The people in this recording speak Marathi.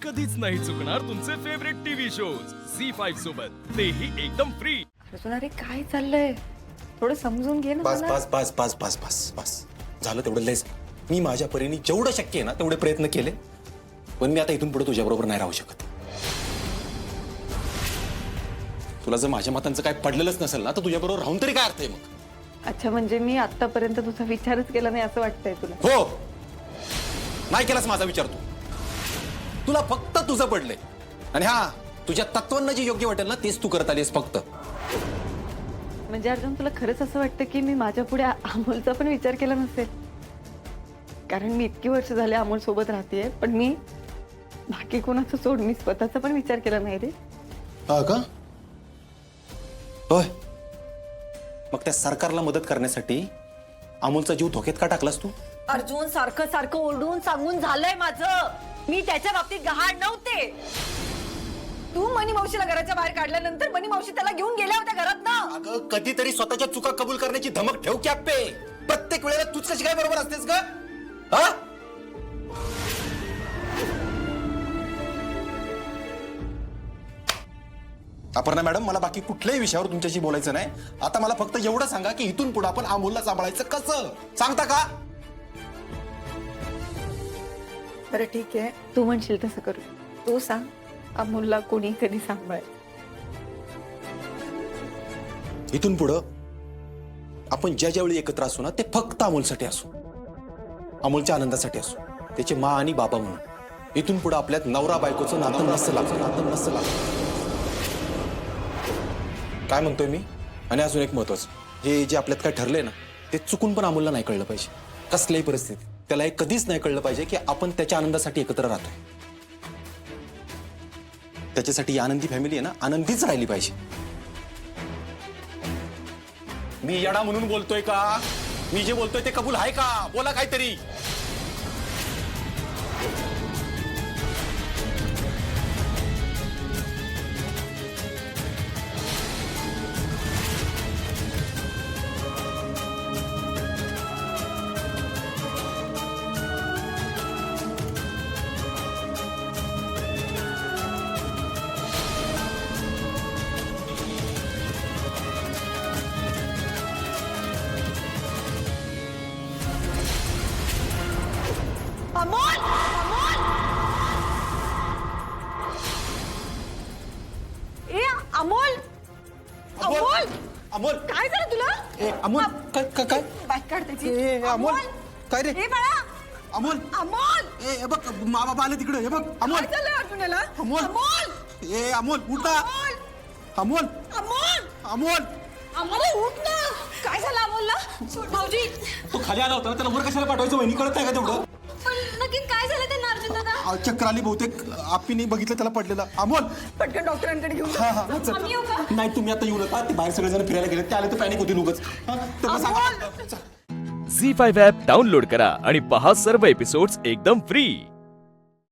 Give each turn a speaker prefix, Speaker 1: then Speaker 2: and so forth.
Speaker 1: कधीच नाही चुकणार तुमचे फेवरेट टीव्ही शोज झी5 सोबत, तेही एकदम फ्री.
Speaker 2: अर्जुन अरे काय चाललंय, थोडं समजून घे ना
Speaker 3: बस
Speaker 2: मला.
Speaker 3: बस बस बस बस बस बस झालं तेवढं लयच. मी माझ्या परीने जेवढं शक्य आहे ना तेवढे प्रयत्न केले, पण मी आता इथून पुढे तुझ्या बरोबर नाही राहू शकत. तुला जर माझ्या मतांचं काय पडलेलंच नसेल ना तर तुझ्या बरोबर राहून तरी काय अर्थ आहे मग?
Speaker 2: अच्छा, म्हणजे मी आतापर्यंत तुझा विचारच केला नाही असं वाटतंय तुला?
Speaker 3: हो, नाही केलास माझा विचार तू. तुला फक्त तुझं पडलंय आणि हा तुझ्या तत्वांना जे योग्य वाटेल ना तेच तू करत आलीस फक्त.
Speaker 2: म्हणजे अर्जुन तुला खरंच असं वाटतं की मी माझ्या पुढे अमोलचा पण विचार केला नसेल? कारण मी इतकी वर्ष झाले अमोल सोबत राहतेय, पण मी बाकी कोणाचं सोड मी स्वतःचा पण विचार केला नाही रे.
Speaker 3: हा का? होय, मग त्या सरकारला मदत करण्यासाठी अमोलचा जीव धोक्यात का टाकलास तू?
Speaker 2: अर्जुन सारखं सारखं ओरडून सांगून झालंय माझं. मी त्याच्या बाबतीत गहाण नव्हते. तू मनी मावशीला घराच्या बाहेर काढल्यानंतर मनी मावशी त्याला घेऊन गेल्या होत्या घरात ना.
Speaker 3: अगं कधीतरी स्वतःच्या चुका कबूल करण्याची धमक ठेव की आप्पे. प्रत्येक वेळेला तूच कशी काय बरोबर असतेस का? हा? अपर्णा मॅडम, मला बाकी कुठल्याही विषयावर तुमच्याशी बोलायचं नाही. आता मला फक्त एवढं सांगा की इथून पुढे आपण अमोलला सांभाळायचं कसं, सांगता का?
Speaker 2: बरं ठीक आहे, तू म्हणशील तसं करू. तू सांग अमोलला कोणी कधी सांभाळ.
Speaker 3: इथून पुढं आपण ज्या ज्यावेळी एकत्र असू ना ते फक्त अमोलसाठी असू, अमोलच्या आनंदासाठी असू, त्याचे मा आणि बाबा म्हणून. इथून पुढे आपल्यात नवरा बायकोचं नातं नसतं. काय म्हणतोय मी? आणि अजून एक महत्वाचं, हे जे आपल्यात काय ठरलंय ना ते चुकून पण अमोलला नाही कळलं पाहिजे. कसल्याही परिस्थितीत त्याला हे कधीच नाही कळलं पाहिजे की आपण त्याच्या आनंदासाठी एकत्र राहतोय. त्याच्यासाठी आनंदी फॅमिली आहे ना, आनंदीच राहिली पाहिजे. मी येडा म्हणून बोलतोय का? मी जे बोलतोय ते कबूल आहे का? बोला काहीतरी.
Speaker 2: अमोल! अमोल! ए अमोल! अमोल!
Speaker 3: अमोल!
Speaker 2: काय झालं तुला?
Speaker 3: ए, अमोल! काय काय काय?
Speaker 2: बाईक काढ त्याची.
Speaker 3: ए, अमोल! काय रे?
Speaker 2: ए बाळा!
Speaker 3: अमोल!
Speaker 2: अमोल!
Speaker 3: ए बघ, मा बाबा आले तिकडे. हे बघ अमोल.
Speaker 2: काय झालंय अर्जुनाला?
Speaker 3: अमोल!
Speaker 2: अमोल!
Speaker 3: ए अमोल उठ ना.
Speaker 2: अमोल!
Speaker 3: अमोल!
Speaker 2: अमोल!
Speaker 3: अमोल!
Speaker 2: अमोल उठ ना. काय झालं अमोलला? भाऊजी,
Speaker 3: तो खाली आला होता ना, त्याला वर कशाला पाठवायचं? वहिनी कळत नाही का तेवढं?
Speaker 2: पण नक्की काय झालं त्यांना अर्जुन दादा?
Speaker 3: चक्कर आली बहुतेक. आप्पीने बघितलं त्याला पडलेलं. अमोल!
Speaker 2: पटकन डॉक्टरांकडे घेऊन
Speaker 3: हा हा चल.
Speaker 2: आम्ही येऊ का?
Speaker 3: नाही तुम्ही आता येऊ नका. ते बाहेर सगळेजण फिरायला गेले, ते आले तर पॅनिक होती उगाच. हा, तर बस
Speaker 2: अमोल!
Speaker 3: चल.
Speaker 1: झी5 ॲप डाउनलोड करा आणि पहा सर्व एपिसोड्स एकदम फ्री.